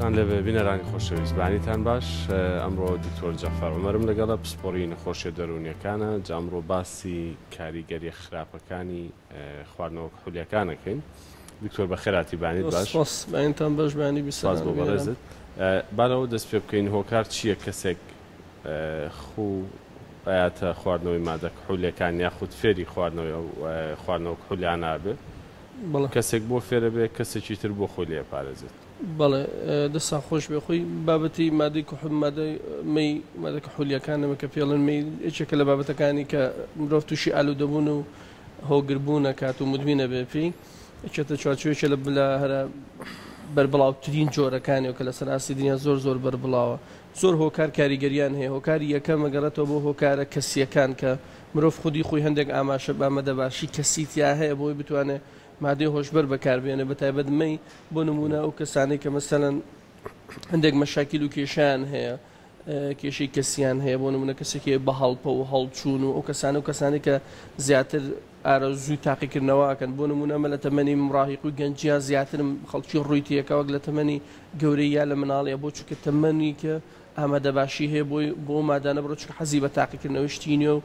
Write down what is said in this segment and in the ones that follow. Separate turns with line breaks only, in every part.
تان لە بینەرانی خۆشەویستبانیتان باش ئەمڕۆ دکتۆر جەعفەر عومەرم لەگەڵە پسپۆڕی نەخۆشیە دەرونیەکانە جامڕۆ باسی کاریگەری خراپەکانی خواردنەوە کحولیەکانەکەین. دکتۆر بە خێراتی بانیت باش
بانیتان باش بانی بیساز
بۆ بەڕێزت بارەوە دەست پێ بکەین هۆکار چییە کەسێک خوو ئاياتە خواردنەوەی مادە کحولیەکان یاخود فێری خواردنەوە کحولیان نابێت کەسێک بۆ فێرە بێ کەسێکی تر بۆ خۆی لێ پارێزێت.
بەڵێ دەسا خۆش بێ خۆی بابەتی مادەی مادە کحولیەکانەمە کە پێڵن مەی یەکێکە لە بابەتەکانی کە مرۆڤ تووشی ئالوودەبوون و هۆگربوونە کات و مدمینە بێ پێی یەکێتە چوارچێوێکە لە هەرە بەربڵاوترین جۆرەکانی و کە لە سەراسی دنیا زۆر بەربڵاوە زۆر هۆکار کاریگەریان هەیە. هۆکاری یەکەم ئەگەڕێتەوە بۆ هۆکارە کەسیەکان کە مرۆڤ خودی خۆی هەندێک ئاماشە بامەدەباشی کەسیتیا هەیە بۆی بتوانێت مادەی هۆشبەر بەکاربێنە بە تایبەتمەی بۆ نمونە ئەو کەسانی کە مەسەلەن هەندێک مەشاکیل و کێشیان هەیە کێشەی کەسیان هەیە بۆ نمونە کەسێکی بە هەڵپە و هەڵچوون و ئەو کەسانی کە زیاتر ئارەزووی تاقیکردنەوەکەن بۆ نمونە مە لە تەمەنی مڕاهیق و گەنجیا زیاترم خەڵکی ڕوویتیەکە وەک لە تەمەنی گەورەی یا لە مناڵیە بۆ چونکە تەمەنی کە ئامادەباشی هەیە بۆ مادانە بڕۆ چکە حەزی بە تاقیکردنەوەی شتینی و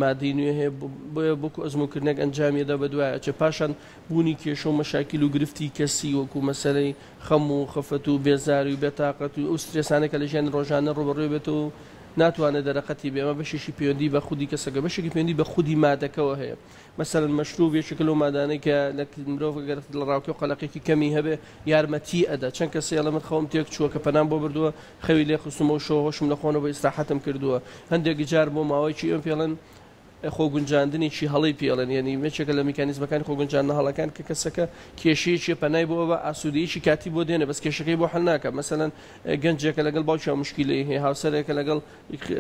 مادەی نوێ هەیە بۆیە بۆکو ئەزموکردنێک ئەنجامیەدا بەدوایە چه پاشان بوونی کێشە و مەشاکیل و گرفتی کەسی وەکو مەسەلەی خەم و خەفەت و بێزاری و بێتاقەت و ئەو سترێسانێکە لە ژیانی ڕۆژانە ڕوبەڕوێ بێت و ناتوانێت دەرەقەتی بێ ئەمە بەشێکی پەیوەندی بە خودی کەسەکە بەشێکی پەیوەندی بە خودی مادەکەەوە هەیە. مەسەلەن مەشروب یەکێک لەو مادانەی کە لە مرۆڤ گەرت لە ڕاوکە و قەلەقێکی کەمی هەبێ یارمەتی ئەدا چەند کەسێ لە من خەوم تێک چووە کە پەنام بۆ بردووە خەوی لێ خستمەوە و شۆهۆشم لە خۆنەوە بە ئیستراحەتم کردووە. هەندێک جار بۆ ماوەیەکی ئەم پێڵەن خۆگونجاندنیی هەڵی پێڵێن یعنی مێچێکە لە میکانیزمەکانی خۆگونجاندنە هەڵەکان کە کەسەکە کێشەیەکی پەنای بۆ بە ئاسوودەیەکی کاتی بۆ دێنێ بەس کێشەکەی بۆ حل ناکە. مەسەلەن گەنجێکە لەگەڵ باوکیان مشکلەی هەیە هاوسەرێکە لەگەڵ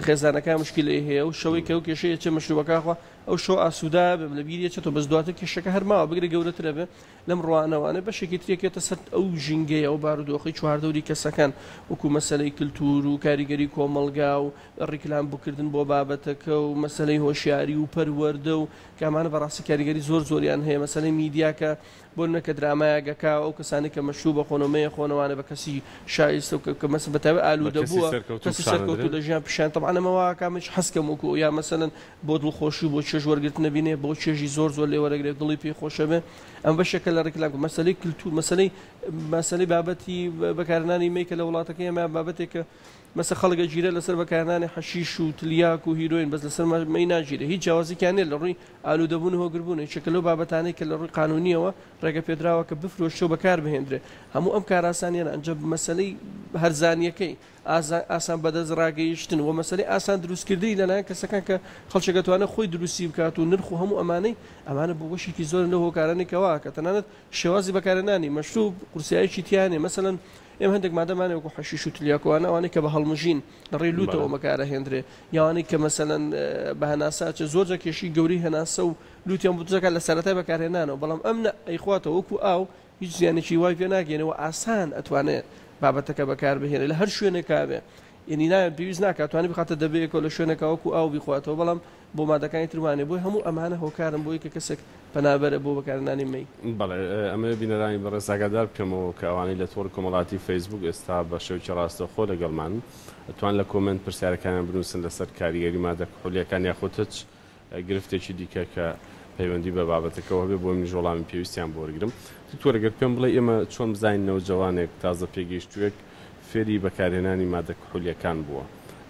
خێزانەکان مشکلەی هەیە و شەوەی کە ئەو کێشەیە چه مەشروبەکەخوا ئەو شۆ ئاسوودا لە بیرە چێتەوە بەس دواتر کێشەکە هەرماوە بگرێ گەورەترە بێ لەم ڕوانەوانە بەشێکی ترێکێتە سەر ئەو ژینگەیە ئەو بارودۆخی چواردەوری کەسەکان وەکو مەسەلەی کللتور و کاریگەری کۆمەلگا و ڕیکلام بکردن بۆ بابەتەکە و مەسەلەی هۆشیاری و پەروەردە و کامانە بەڕاستی کاریگەری زۆریان هەیە. مەسەلەی میدیاکە بۆ نەکە درامایەگەکە ئەو کەسانی کە مەشروب بە خۆنەوەمەیە خۆنەوانە بە کەسی شایستە کە مەسە بەتاوێت ئالوودەبووە کەسی سەرکەوتو لە ژیان پیشان تەمانە مەوە کامش حەسکەم وەکو یا مەسەلەن بۆ دڵخۆشی بۆ چێژ وەرگرتن نەبینێ بۆ چێژی زۆر لێ وەرەگرێت دڵی پێی خۆشە بێ ئەم بەشێکە لە ڕێکلام مەسەلەی کللتور مەسەلەی بابەتی بەکارهێنانی مەیکە لە وڵاتەکە ئێمە بابەتێکە مەسە خەڵگە گیرە لەسەر بەکارهێنانی حەشیش و تلیاک و هیرۆین بەس لەسەر مەی ناگیرێ هیچ جیاوازییان لە ڕووی ئالوودەبوون هۆگربوون یەکێکە لەو بابەتانەی کە لە ڕووی قانونیەوە ڕێگە پێدراوە کە بفرۆشتەوە بەکار بهێنرێ هەموو ئەم کاراسانیان ئەنجە مەسەلەی هەرزانیەکەی ئاسان بەدەست ڕاگەیشتن و مەسەلەی ئاسان دروستکردی لەلایەن کەسەکان کە خەڵکێکەتوانە خۆی دروستی بکات و نرخ و هەموو ئەمانە بۆ وەشێکی زۆر لە هۆکارانێکەوە کە تەنانەت شێوازی بەکارهێنانی مەشروب قورسایەکی تیانێ مەسەلەن ئێمە هەندێک مادەمانێ وەکو حەشیش و تلیاکوانە ئەوانەی کە بە هەڵمژین لە ڕێی لوتەوە بەکارە هێنرێ یاوانەی کە مەسەلەن بە هەناسا چە زۆرجە کێشی گەوری هەناسە و لوتیان بوتزەکە لە سەرەتای بەکارهێنانەوە بەڵام ئەم ئەیخواتەوە وەکو ئاو هیچ زیانێکی وای پێ ناگەێنەوە ئاسان ئەتوانێت بابەتەکە بەکار بهێنێت لە هەر شوێنێکابێ یعنی پێویست ناکاتوانانی بخاتە دەبێتەوە لە شوێنەکە وەکو ئاو بیخواتەوە بەڵام بۆ مادەکانی تروانێ بۆی هەموو ئەمانە هۆکارم بۆی کە کەسێک پەنابەرە بۆ بەکارهێنانی مەی.
بەڵێ ئەمە بینەرانی بەڕێز ئاگادار بکەمەوە کە ئەوانەی لە تۆڕ کۆمەڵاتی فەیسبوک ئێستا بە شێوکی ڕاستەخۆ لەگەڵمان ئەتوان لە کۆمنت پرسیارەکانیان بنووسن لەسەر کاریگەری مادە کحولیەکان یاخود هیچ گرفتێکی دیکە کە پەیوەندی بە بابەتەکەەوە هەبێ بۆ منیش وەڵامی پێویستیان بۆ وەرگرم. دکتۆر ئەگەر پێم بڵێ ئێمە چۆن بزانینەوە جوانێک تازە پێگەیشتووێک فێری بەکارهێنانی مادە کحولیەکان بووە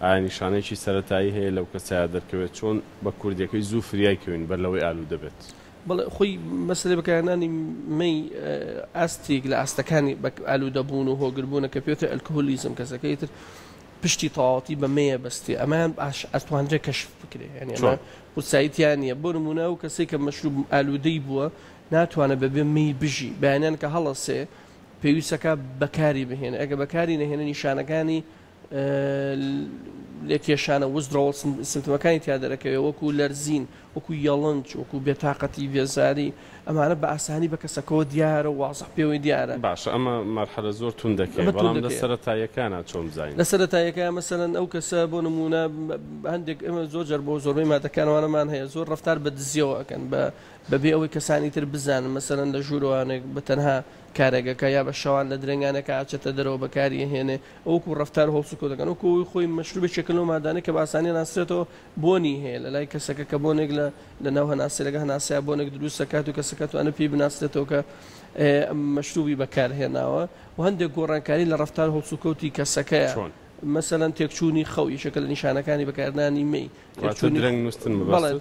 ئایا نیشانێکی سەرەتایی هەیە لەو کەسایە دەرکەوێت چۆن بە کوردیەکەی زوو فریای کەوین بەر لەوەی ئالوودە بێت.
بەڵێ خۆی مەسلەی بەکارهێنانی مەی ئاستێک لە ئاستەکانی ئالوودەبوون و هۆگربوونە کە پێوتە ئەلکۆهۆلیزم کەسەکەی تر پشتی تەواوەتی بە مەیە بەستی ئەمان ئەتوانرێ کەشف بکرێ یعنی ئەمە قورساییتیان نییە بۆ نمونە و کەسێک کە مەشروب ئالوودەی بووە ناتوانە بەبێ مەی بژی بەیانیان کە هەڵەسێ پێویستەکە بەکاری بهێنە ئەگە بەکاری نەهێنە نیشانەکانی لێ کێشانە وزدڕەوە سمتمەکانی تیا دەرەکەوێت وەکو لەرزین وەکو یەڵنج وەکو بێتاقەتی بێزاری ئەمانە بە ئاسانی بە کەسەکەەوە دیارە و وازح پێوەی دیارە.
باشە ئەمە مەرحەلە زۆر تون دەکەێت بەڵام لە سەرەتاییەکانە چۆن بزانین
لە سەرەتاییەکە مەسەلەن ئەو کەسە بۆ نمونە هەندێک ئەمە زۆر بۆ زۆربەی مادەکانوانەمان هەیە زۆر ڕەفتار بە دزیەوە ئەکەن بەبێ ئەوەی کەسانی تر بزانن مەسەلەن لە ژوورەوانێک بە تەنها کارێگەکە یا بە شەوان لە درنگانەکە ئاچێتە دەرەوە بەکاری هێنێ ئەوکو ڕفتار هەڵسوکۆ دەکەن وەکو خۆی مەشروبە شکل و مادانە کە باسانی ناسرێتەوە بۆنی هەیە لە لای کەسەکە کە بۆنێک لە ناو هەناسەرەکە هەناسیا بۆنێک دروستەکات و کەسەکەات و ئەنە پێی بناسرێتەوە کە مەشروبی بەکارهێناوە و هەندێک گۆڕانکاری لە ڕفتار هەڵسوکەوتی کەسەکەیە مثلەن تێکچوونی خەوی شەکە لە نیشانەکانی بەکاردانی مەی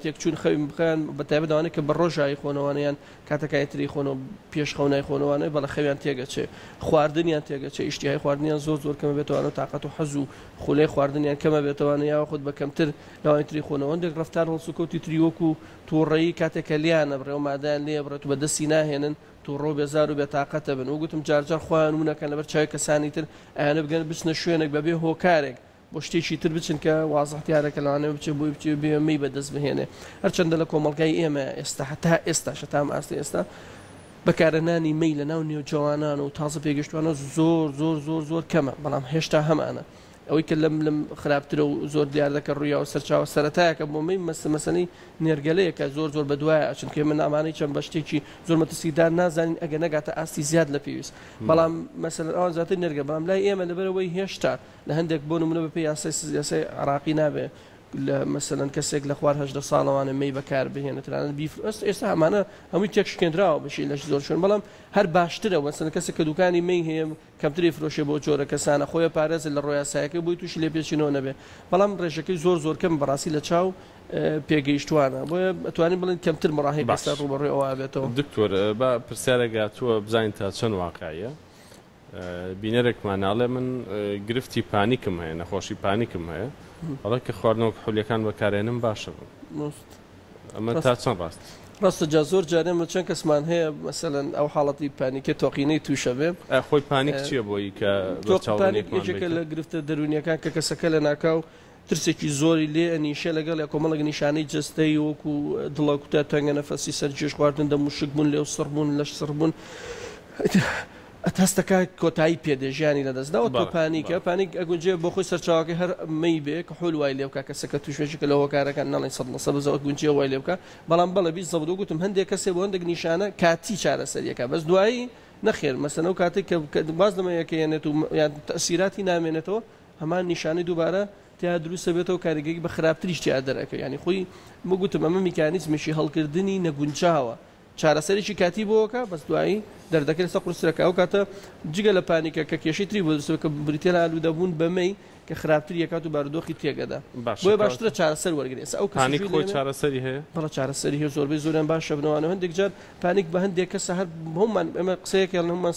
تێکچوون خەوی بخیان بە تایبەتەوانێت کە بە ڕۆژایی خۆنەوانیان کاتەکایتری خۆنەوە پێش خەونای خۆنەوانەی بەڵە خەویان تێگەچێ خواردنیان تێگەچێ ئیشتیهای خواردنیان زۆر کەمە بێتوانە تااقەت و حەز و خولەی خواردنیان کەمە بێتوانە یا خودت بە کەمتر لاوانی تری خۆنەوە هەندێک ڕفتار هەڵسوکەوتی تریوەکو تووڕێی کاتێکە لیانە بڕێ و مادایان لێ بڕێت و بەدەستی ناهێنن تووڕۆ بێزار و بێتاقەتە بن و گوتم جارجار خۆیان وونەکەن لەبەر چاوی کەسانی تر ئەیانە بگەن بچنە شوێنێک بەبێ هۆکارێک بۆ شتێکی تر بچن کە وازەحتیارەکە لەوانەیە بچێ بۆی بچێ بێمەی بەدەست بهێنێ هەرچەندە لە کۆمەڵگای ئێمە ئێستا هەتا ئێستا شەتام ئاستی ئێستا بەکارهێنانی مەی لە ناو نێوجوانان و تازە پێگەشتوانە زۆر کەمە بەڵام هێشتا هەمانە ئەوەی کە لەم خراپترە و زۆر دیار دەکە ڕوویا و سەرچاوە سەرەتایەکە بۆ مەی مەسەلەی نێرگەلەیەکە زۆر بەدوایە ئەچن کە من ئامانەی چەند بە شتێکی زۆر مەترسیدار نازانین ئەگە نەگاتە ئاستی زیاد لە پێویست بەڵام مەسەلەن ئەوان زیاتر نێرگە بەڵام لای ئێمە لەبەرەوەی هێشتا لە هەندێک بۆ نمونە بەپێی یاسای عراقی نابێ مثلەن کەسێک لە خوار 18 ساڵەوانە مەی بەکار بهێنێترانە بیفرست ئێستا هەمانە هەمووی تێک شکێنراوە بەشی لەش زۆر شوێن بەڵام هەر باشترە وەسەن کەسێک کە دوکانی مەی هەیە کەمتری فرۆشێ بۆ جۆرە کەسانە خۆی پارێز لە ڕۆی یاسایەکە بۆی تووشی لێ پێچینەوە نەبێ بەڵام ڕێژەکەی زۆر کەم بەڕاستی لە چاو پێگەیشتوانە بۆیە ئەتوانین بڵێن کەمتر مەڕاهی بەستا ڕوبەڕووی ئەوە بێتەوە
دکتۆر بە پرسیارێکا تووە بزانین تا چەند واقعیە بینەرێکمان ناڵێ من گرفتی پانیکم هەیە نەخۆشی پانیکم هەیە بەڵێ کە خواردنەوە حولیەکان بەکارێنم باشە بوو ئەمە تا چەند
ڕاستە جا زۆر جارێمە چەند کەسمان هەیە مەسەلەن ئەو حاڵەتی پانیکە تۆقینەی تووشە بێ
خۆی پانیک چییە بۆی کە
یەکێکە لە گرفتە دەرونیەکان کە کەسەکە لە ناکاو ترسێکی زۆری لێ ئەنیشە لەگەڵ یا کۆمەڵک نیشانەی جستەی وەکو دڵەکوتە تەنگە نەفەسی سەرجێش خواردن دەموشک بوون لێو سڕبوون لەش سڕبوون ئەتەستەکە کۆتایی پێدەژیانی لەدەستداوە تۆ پانیکە پانیک ئەگونجێ بۆ خۆی سەرچاوەکە هەر مەی بێ کە حول وای لێ بکە کەسەکە تووشێکە لە هۆکارەکان ناڵی 100% بزەوە گونجێ وای لێ بکە بەڵام بەڵە بی زەبدو گوتم هەندێک کەسێ بۆ هەندێک نیشانە کاتی چارەسەریەکە بەس دوایی نەخێر مەسەلەن ئەو کاتێک کە باز لەمەیەکەیەنێت و تەسیراتی نامێنێتەوە هەمان نیشانەی دووبارە تیا دروستە بێتەوە کارێکی بە خراپتریش تیا دەرەکە یعنی خۆی گوتم ئەمە میکانیزمێکی هەڵکردنی نەگونجاوە چارەسەرێکی کاتی بۆکە بەس دوایی دەردەکەی لەسەر قورسەکە ئەو کاتە جگە لە پانیکە کە کێشەی تری بۆ دەستەوە کە بریتێ لە ئالوودەبوون بەمەی کە خراپتر یەکات و بارودۆخی تێگەدا بۆیە باشترە چارەسەر وەرگێت ئەو
پانیک خۆی چارەسەری هەیە
بەڵە چارەسەری هەیە زۆربەی زۆریان باشە بنەوانە هەندێک جار پانیک بە هەندێک کەسە هەر هەمومان ئێمە قسەیەک یان هەموو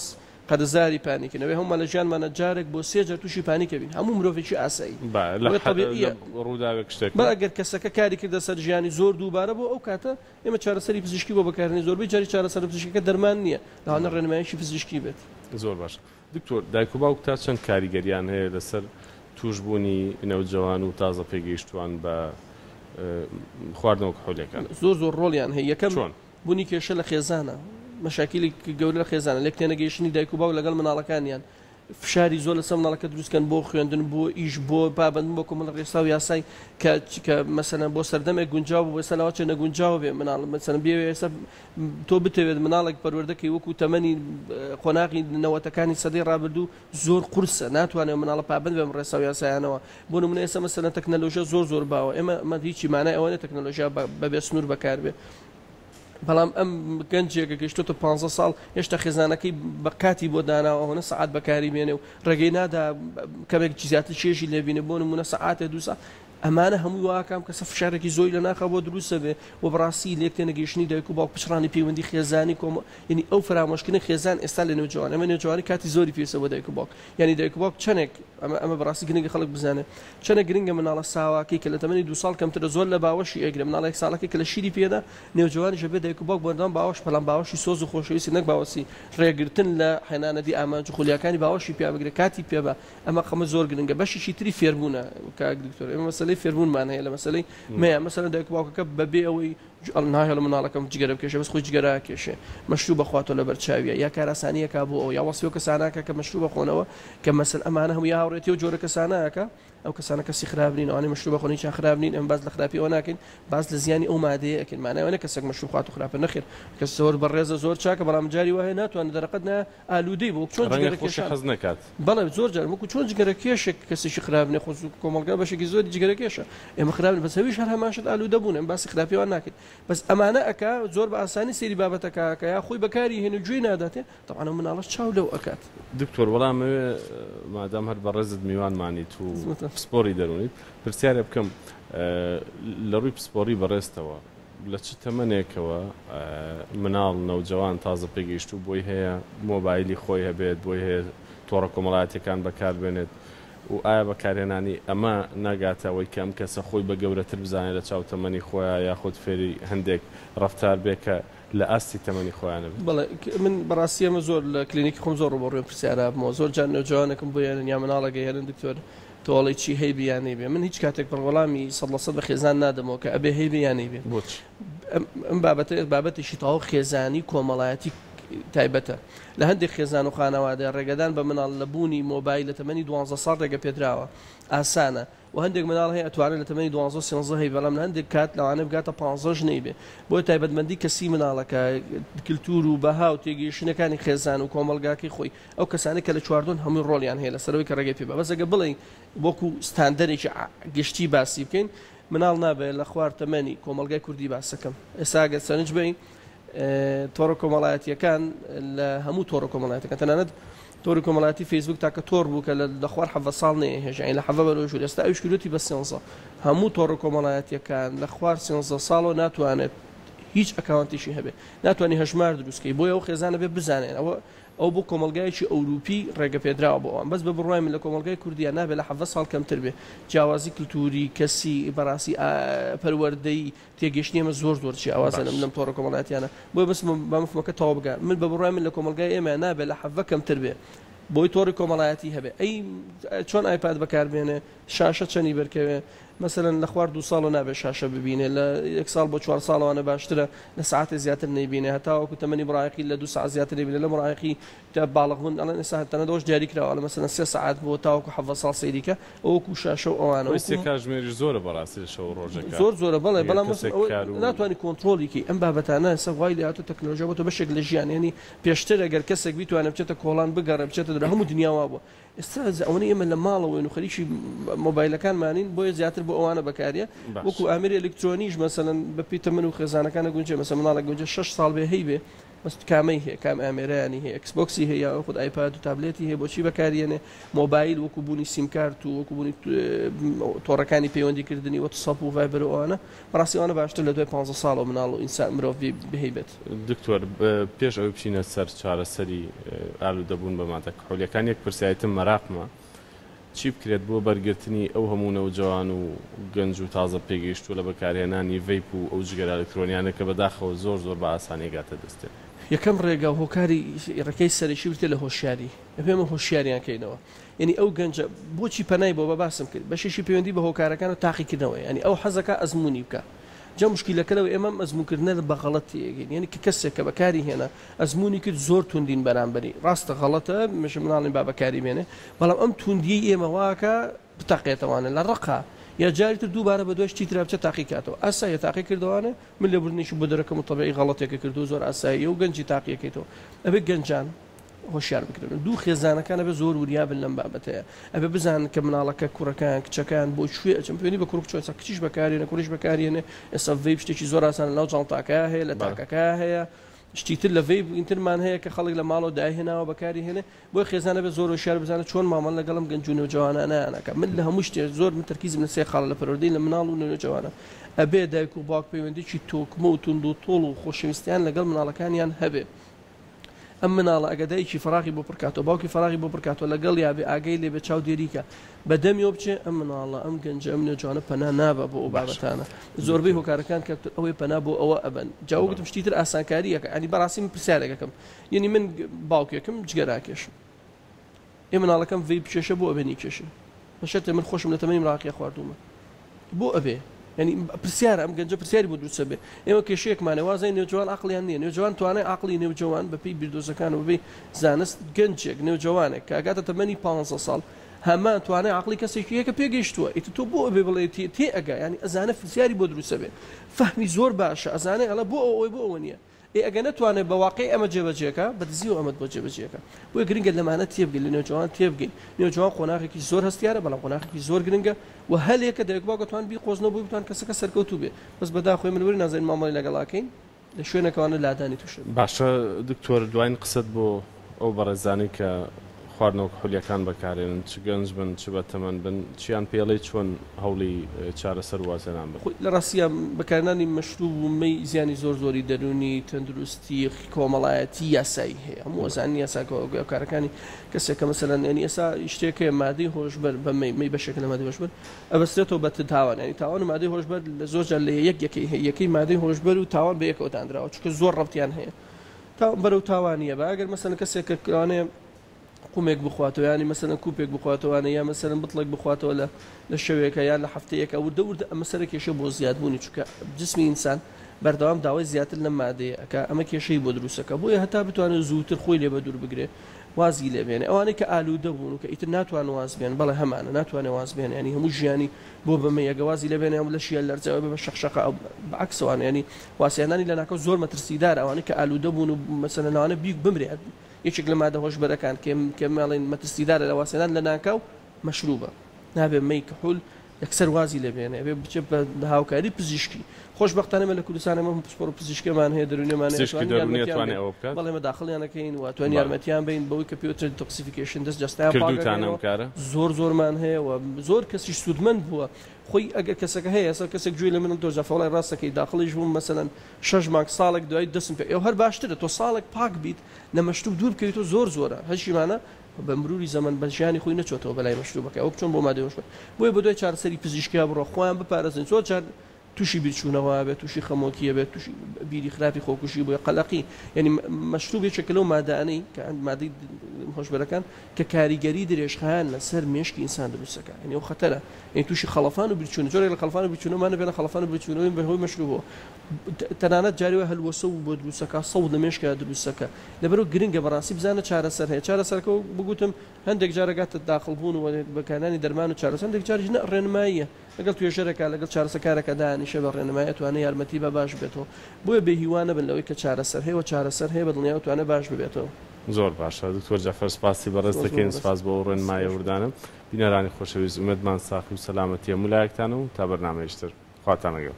قەدەزاری پانیکەوەی هەمومان لە ژیانمانە جارێک بۆ 3 جار تووشی پانیکە بین هەموو مرۆڤێکی ئاسایی
ڕووداوێک شتێک
بە ئەگەر کەسەکە کاری کردە سەر ژیانی زۆر دووبارە بۆ ئەو کاتە ئێمە چارەسەری پزیشکی بۆ بەکارهێنین زۆربەی جاری چارەسەر پزیشکیەکە دەرمان نییە لەوانە ڕێنماییشی پزیشکی بێت
زۆر باش دکتۆر دایک و باوک تا چەند کاریگەریان هەیە لەسەر توشبوونی نەوجەوان و تازە پێگەیشتوان بە خواردنەوە کحولیەکان
زۆر ڕۆڵیان هەیە یەکەم بوونی کێشە لە خێزانە مەشاکیلی گەورە لە خێزانە لێک تێنەگەیشتنی دایک و باوک لەگەڵ مناڵەکانیان فشاری زۆر لەسەر مناڵەکە دروستکەن بۆ خوێندن بۆ ئیش بۆ پابەندبوون بۆ کۆمەڵ ڕێستا و یاسای کە مەسەلەن بۆ سەردەمێک گونجاو بوو ئێستا ناوچە نەگونجاو بێ مناڵ مەسەلەن بێ ئێستا تۆ بتەوێت مناڵێک پەروەردەکەی وەکو تەمەنی قۆناغی نەوەتەکانی سەدەی ڕابردوو زۆر قورسە ناتوانێت مناڵە پابەند بێم ڕێستا و یاسایانەوە بۆ نمونە ئێستا مەسەلەن تەکنەلۆژیا زۆر باوە ئێمە هیچی مانای ئەوە نێت تەکنەلۆژیا بەبێ سنوور بەکار بێ بەڵام ئەم گەنجێکە گەیشتۆتە 15 ساڵ هێشتا خێزانەکەی بە کاتی بۆ داناوە سەعات بەکاری بێنێ و ڕێگەی نادا کەمێک زیاتر چێژی لێبینێ بۆ نمونە سەعاتێ 2 ساعت ئەمانە هەمووی واکەم کەسە فشارێکی زۆری لە ناخە بۆ دروستە بێ و بەڕاستی لێک تێنەگەیشتنی دایک و باوک پشڕانی پەیوەندی خێزانی کۆم یعنی ئەو فرامۆشکردنی خێزان ئێستا لە نێوجوان ئەمە نێوجوانی کاتی زۆری پێویستە بۆ دایک و باوک یعنی دایک و باوک چەندێک ئەمە بەڕاستی گرنگە خەڵک بزانێ چەندێک گرنگە مناڵە ساواکەی کە لە تەمەنی 2 ساڵ کەمترە زۆر لە باوەشی ئەگرێ مناڵێک ساڵەکەی کە لە شیری پێدا نێوجوانی ژەبێ دایک و باوک بەردەوام باوەش پەڵام باوەشی سۆز و خۆشەویستی نەک باوەسی ڕێگرتن لە حێنانەتی ئامانج و خولیاکانی باوەشی پیا بگرێ کاتی پێ بە ئەمە خەمە زۆر گرنگە بەشیشی تری فێربوونە کاک دکتۆر ئێمە مەسەلەی مەسلەی فێربوونمان هەیە لە مەسلەی مەیە مەسەلەن دایک باوکەکە بەبێ ئەوەی ناهێڵ مناڵەکەم جگەرە بکێشە بەس خۆی جگەرا کێشێ مەشروب بەخواتۆ لە بەرچاویە یا کاراسانیەکە بۆ ئەو یا وەسیۆ کەساناکە کە مەشروب بەخۆنەوە کە مەسەل ئەمانە هەمووی هاوڕێتی و جۆرە کەساناکە ئەو کەسانە کەسی خراپنین ئەوانەی مەشروب بەخۆنی چیان خراپنین ئەم باز لە خراپی ئەوە ناکەین باز لە زیانی ئەو مادەیە ئەکەین مانایەوە کەسێک مەشروب خوات و خراپە نەخێر کە زۆر بەڕێزە زۆر چاکە بەڵام جاری وایە ناتوانێت دەرەقەت ئالوودەی بۆ چۆن جگەرە کێشە
حەز نکات
بەڵێ زۆر جار وەکو چۆن جگەرە کێشێک کەسێکی خراپنێ خۆ کۆمەڵگا بەشێکی زۆری جگەرە کێشە ئێمە خراپن بەس هەویش هەر هەماشت ئالوودە بوون ئەم باسی خراپیەوە ناکەین بەس ئەمانە ئەکا زۆر بە ئاسانی سێری بابەتەکە کە یا خۆی بەکاری هێن و گوێی ناداتێ تەوانە مناڵەش چاو لەو ئەکات
دکتۆر وەڵام مادام هەر بەڕێزت میوانمانیت و پسپۆری دەرونیت پرسیارە بکەم لە ڕووی پسپۆری بەڕێستەوە لە چ تەمەنێکەوە مناڵ نەوجەوان تازە پێگەیشت و بۆی هەیە مۆبایلی خۆی هەبێت بۆی هەیە تۆڕە کۆمەڵایەتەکان بەکاربێنێت و ئایا بەکارهێنانی ئەمە ناگاتەوەی کە ئەم کەسە خۆی بە گەورەتر بزانێت لە چاو تەمەنی خۆیان یاخود فێری هەندێک ڕەفتار بێ کە لە ئاستی تەمەنی خۆیانە بێت
بەڵێ من بەڕاستی ئەمە زۆر لە کلینیکی خۆم زۆر ڕۆبەڕوێ پرسیارە بمەوە زۆر جان نەوجوانێکم بۆیان یا مناڵەکە هێنن دکتۆر تۆڵی چی هەی بیانەی بێ من هیچ کاتێک بەڵامی 100% بە خێزان نادەمەوە کە ئەبێ هەی بیانەی بێ ئەم بابەتێکی تاو خێزانی کۆمەڵایەتی تایبەتە لە هەندێک خێزان و خانەوادە ڕێگەدان بە مناڵ لە بوونی مۆبایل لە تەمەنی 12 ساڵ ڕێگە پێدراوە ئاسانە و هەندێک مناڵ هەیە ئەتوانێت لە تەمەنی 12 هەی بەڵام لە هەندێک کات لەوانە بگاتە 15 نەیبێ بۆ تایبەتمەندی کەسی مناڵەکە کللتور و بەها و تێگەیشتنەکانی خێزان و کۆمەلگاکەی خۆی ئەو کەسانی کە لە چواردۆن هەمووی ڕۆڵیان هەیە لەسەرەوەی کە ڕێگەی پێ بە بەزەگە بڵێ وەکو ستاندەرێکی گشتی باسی بکەین مناڵ نابێت لە خوار تەمەنی کۆمەلگای کوردی باسەکەم ئێستا گە سەرنج بین تۆڕە کۆمەڵایەتیەکان لە هەموو تۆڕە کۆمەڵایەتەکان تەنانەت تۆری کۆمەڵایەتی فیسبوک تاکە تۆڕ بوو کە لە خوار حەڤە ساڵ نەیە هێژین لە حەڤە بەرەوەژور ئێستا ئەوش کردوتی بە 13 هەموو تۆڕە کۆمەڵایەتیەکان لە خوار 13 ساڵەوە ناتوانێت هیچ ئەکاونتیشی هەبێ ناتوانانی هەژمار دروستکەی بۆی ئەو خێزانە بێ بزانێن ئەو بۆ کۆمەلگایکی ئەوروپی ڕێگە پێدراوە بۆ ئەوان بەس بە بڕای من لە کۆمەلگای کوردیان نابێت لە 7 ساڵ کەمتر بێ جیاوازی کللتوری کەسی بەڕاستی پەروەردەی تێگەشتنی ئەمە زۆر چی ئاوازە لەم تۆڕە کۆمەڵایەتیانە بۆی بەس بە مفهومەکە تەواو بگە من بە بڕای من لە کۆمەلگای ئێمە نابێت لە 7 کەمتر بێ بۆی تۆڕی کۆمەڵایەتی هەبێ ئەی چۆن ئایپاد بەکاربێنێ شاشە چەنی بەرکەوێ مثلا لە خوار 2 ساڵ نابێ شاشە ببینێ لە 1 ساڵ بۆ 4 ساڵوانە باشترە لە ساعت زیاتر نەیبینێ هەتاوەکو تەمەنی بڕایقی لە 2 ساعت زیاتر نەیبینێ لە مڕایقی تا باڵغبوون ئەڵێن ئێستا تەنەدۆش دیاری کراوە مثلا 3 ساعت بۆ تاوەکو 7 ساڵ سەیریکە ئەوەکو شاشە و ئەوانە
سێ کاتژمێری زۆرە بەڕاستی لە شەو ڕۆژێکە
زۆرە بەڵێ بەڵام ناتوانانی کۆنتترۆلیکی ئەم بابەتانە سەوای لە هاتوو تەکنۆلۆژیا بۆ تۆ بەشێک لە ژیان ینی پێشتر ئەگەر کەسێک بیتوانێت بچێتە کۆڵان بگەڕێ بچێتە درا هەموو دنیاوا بووە ئێستا ئەوەی ئێمە لە ماڵەوەین و خەریکی مۆبایلەکانمانین بۆیە زیاتر بۆ ئەوانە بەکاریە وەکو ئامری ئەلکترۆنیش مەسەن بەپیتە من و خێزانەکانە گونجێ مەسە مناڵە گونجە 6 ساڵ بێ هەی بێ بەست کامەی هەیە کام ئامێرانی هەیە ئەکسبۆکسی هەیە خود ئایپاد و تابلێتی هەیە بۆچی بەکارێنێ مۆبایل وەکو بوونی سیمکارت و وەکو بوونی تۆڕەکانی پەیوەندیکردنی وەتسەپ و ڤایبەر و ئەوانە بەڕاستیەوانە باشتر لە دوای 15 ساڵ و مناڵ و ئینسان مرۆڤ بهەیبێت
دکتۆر پێش ئەوەی بچینە سەر چارەسەری ئالوودەبوون بە مادە کحولیەکان یەک پرسیایەتم مەراقمە چی بکرێت بۆ بەرگرتنی ئەو هەموو نەوجەوان و گەنج و تازە پێگەیشتووە لە بەکارهێنانی ڤەیپ و ئەو جگەرە ئەلکترۆنیانە کە بەداخەوە زۆر بە ئاسانی گاتە دەستێت
یەکەم ڕێگا و هۆکاری ڕێکەی سەرشی بتێ لە هۆشیاری ئەپێمە هۆشیاریان کەینەوە یعنی ئەو گەنجە بۆچی پەنای بۆ بە باسم کرد بەشێشی پەیوەندی بە هۆکارەکان و تاقیکردنەوە ینی ئەو حەزەکە ئەزمموی بکە جا مشکلەکەلەوە ئێمە ئەزمونکردنە بە غەڵەتی ئەگەین یعنی کە کەسێک کە بەکاری هێنا ئەزمموی کرد زۆر توندین بەرامبەری ڕاستە غەڵەتە مش مناڵین با بەکاری بێنێ بەڵام ئەم توندی ئێمە واکە بتەقێتەوانە لە ڕقا یا جاریتر دووبارە بە دوای شتی ترابچە تاقیکاتەوە ئاسایە تاقی کردوانە من لە بردنیشی بۆ دەرەکەم و تەبیعی غەڵەتێکە کردو زۆر ئاساییە و گەنجی تاقیەکەیتەوە ئەبێ گەنجان هۆشیار بکردن دوو خێزانەکان ئەبێ زۆر وریابن لەم بابەتەیە ئەبێ بزانن کە مناڵەکە کوڕەکان کچەکان بۆ کوێ ئەچم پێوەنی بە کوڕ چۆسە کچیش بەکارێنە کوڕیش بەکارێنێ ئێستا ڤەیپ شتێکی زۆر ئاسانە لەناو جاڵتاکە هەیە لە تاکەکە هەیە شتیتر لە ڤەیپ ئینترمان هەیە کە خەڵک لە ماڵەوە داهێناوە بەکاری هێنێ بۆی خێزانە بێ زۆر هۆشیار بزانە چۆن مامەڵ لەگەڵم گەنج و نەوجەوانانەکە من لە هەموو شتێ زۆر من تەرکیزم لە سێ خاڵ لە پەروەردەی لە مناڵ و نەوجەوانە ئەبێ دایک و باوک پەیوەندیی تۆکمە و توند و تۆڵ و خۆشەویستیان لەگەڵ مناڵەکانیان هەبێ ئەم مناڵە ئەگەدایکی فراغی بۆ پڕکاتەوە باوکی فراغی بۆ پڕکاتەوە لەگەڵ یابێ ئاگەی لێ بێ چاو دیێریکە بەدەمیەوە بچێ ئەم مناڵە ئەم گەنجە ئەم نێوجوانە پەنا نابە بۆ ئەو بابەتانە زۆربەی هۆکارەکان کە ئەوەی پەنا بۆ ئەوە ئەبن جاوەگوتم شتیتر ئاسانکاریەکە ئەنی بەڕاستی من پرسیارێکەکەم یعنی من باوکێکم جگەراکێشم ئێ مناڵەکەم ڤەیپ کێشە بۆ ئەبێنی کێشە بەشێتە من خۆشم لە تەمەنی مراقیە خواردومە بۆ ئەبێ ینی پرسیارە ئەم گەنجە پرسیاری بۆ دروستە بێ ئێمە کێشەیەکمانە وازای نێوجوان عقلیان نییە نێوجوان توانای عقلی نێوجوان بەپی بیردۆزەکان و بەبێ زانست گەنجێک نێوجوانێک کاگاتە تەمەنی 15 ساڵ هەمان توانای عقلی کەسێکی یەکە پێگەیشتووە ئیتر تۆ بۆ ئەبێ بڵێ تێ ئەگا ینی ئەزانە پرسیاری بۆ دروستە بێ فەهمی زۆر باشە ئەزانێ ئەڵە بۆ ئەوەی بۆ ئەوە نییە ئەگە نتوانێت بە واقعی ئەمە جێبەجێەکە بەدزیەوە ئەمەد بۆ جێبەجێەکە بۆی گرنگە لەمانە تێبگەین لە نێوجوان تێبگەین نێوجوان قۆناغێکی زۆر هەستیارە بەڵام قۆناغێکی زۆر گرنگە و هەلێکە دەیەکباگەتوان بی قۆزنەوە بۆی بتوان کەسەکە سەرکەوتوو بێ بەس بەداخۆی منوەری نازانین مامەڵی لەگەڵاکەین لە شوێنەکەوانە لادانی تووشە
باشە دکتۆر دوایین قسەت بۆ ئەو بەڕێزانی کە خواردنەوە کحولیەکان بەکارێنن چ گەنج بن چ بە تەمەن بن چیان پێڵێ چۆن هەوڵی چارەسەر وازێنان بن
لە ڕاستیە بەکارهێنانی مەشروب و مەی زیانی زۆر زۆری دەرونی تەندروستی کۆمەڵایەتی یاسایی هەیە هەموو وەزانی یاساکارەکانی کەسێکە مەسەلەن ینی ئێستا شتێکە مادەی هۆشبەر بە مەی بەشێک لە مادەی هۆشبەر ئەبەسترێتەوە بە تاوان ینی تاوان و مادەی هۆشبەر لە زۆر جار لە یەکەی مادەی هۆشبەر و تاوان بە یەکەوە دانراوە چونکە زۆر ڕەبتیان هەیە بەرەو تاوانیە بە ئەگەر مەسەلەن کەسێکە کوانێ قومێک بخواتەوە ینی مەسەلەن کوپێک بخواتەوەوانە یا مەسەلەن بتڵێک بخواتەوە لە شەوێکە یان لە هەفتەیەکە وردە ئەمە سەر کێشە بۆ زیادبوونی چونکە جسمی ئینسان بەردەوام داوای زیاتر لە مادەیە ئەکا ئەمە کێشەی بۆ دروستەکە بۆیە هەتا بتوانێت زووتر خۆی لێ بە دوور بگرێ وازی لێبێنێ ئەوانەی کە ئالوودە بوون و کە ئیتر ناتوان واز بێن بەڵێ هەمانە ناتوانێت واز بێن ینی هەموو ژیانی بۆ بەمەیەگە وازی لێبێنێ ئەم لە شیە لەرزەوە بە شەخشەقە ئەو بەعکسەوان ینی واسیێنانی لە ناکەوت زۆر مەترسیدار ئەوانەی کە ئالوودە بوون و مەسەلەن لەوانە بیک بمرێت یەکێک لە مادە هۆشبەرەکان کە ماڵین مەترسیدارە لە واسێنان لە ناکاو مەشروبە نابێ مەی کحول یەکسەر وازی لێبێنێ بێ بچێت بە هاوکاری پزیشکی خۆشبەختانە لە کوردستان ئەمە پسپۆڕ پزیشکیمان هەیە دەرونێمانێت بەڵێ داخڵیانەکەین و توانی یارمەتیان بین بەوەی کە پێوتر تۆکسیفیکیشن دەست جستیان زۆر زۆرمان هەیە و زۆر کەسی سوودمەند بووە خۆی ئەگەر کەسەکە هەیە ئێستا کەسێک گوێی لە من تۆ جەفەڵای ڕاستەکەی داخڵیش بووم مەسەلەن 6 مانگ ساڵێک دوای دەستم پێ ئەو هەر باشترە تۆ ساڵێک پاک بیت لە مەشروب دوور بکەیت و زۆر هەشیمانە بە مروری زەمن بە ژیانی خۆی نەچۆتەوە بەلای مەشروبەکە ئەو چۆن بۆ مادەی هۆشبەر بۆیە بە دوای چارەسەری پزیشکیا بڕۆ خۆیان بپارێزن زۆر جار تووشی بیرچوونەوە بێت تووشی خەمۆکیە بێت تووشی بیری خراپی خۆکوشی بۆیە قەلەقی ینی مەشروبێکێکە لەو مادانەی کە مادەی هۆشبەرەکان کە کاریگەری درێژخایان لەسەر مێشکی ئینسان دروستەکە ینی ئەو خەتەرە ینی تووشی خەڵەفان و بیرچوون جۆرێک لە خەڵەفان و بیرچوونەوەمانە بێنە خەڵەفان و بیرچوونەوەی بەهۆی مەشروبەوە تەنانەت جاریوە هەلوەسە و بۆ دروستەکە سەود لە مێشکە دروستەکە لەبەرەوە گرنگە بەڕاستی بزانە چارەسەر هەیە چارەسەرکە و بگوتم هەندێک جارەگاتە داخڵبوون و بەکارهێنانی دەرمان و چارەسەر هەندێک جاریش نە ڕێنماییە لەگەڵ توێژەرەکە لەگەڵ چارەسەرکارەکە دانیشە بە ڕێنمایی توانێت یارمەتی بە باش بێتەوە بۆیە بێهیوانە بن لەوەی کە چارەسەر هەیە و چارەسەر هەیە بە دڵنیا توانێت باش ببێتەوە
زۆر باشە دکتۆر جەفەر سپاسی بەڕێز دەکەین سپاس بۆ ڕێنمایی وردانم بینەرانی خۆشەویست ئومێدمان ساقی و سەلامەتیە مولایەکتان و تا بەرنامەیشتر خواتان لەگەڵ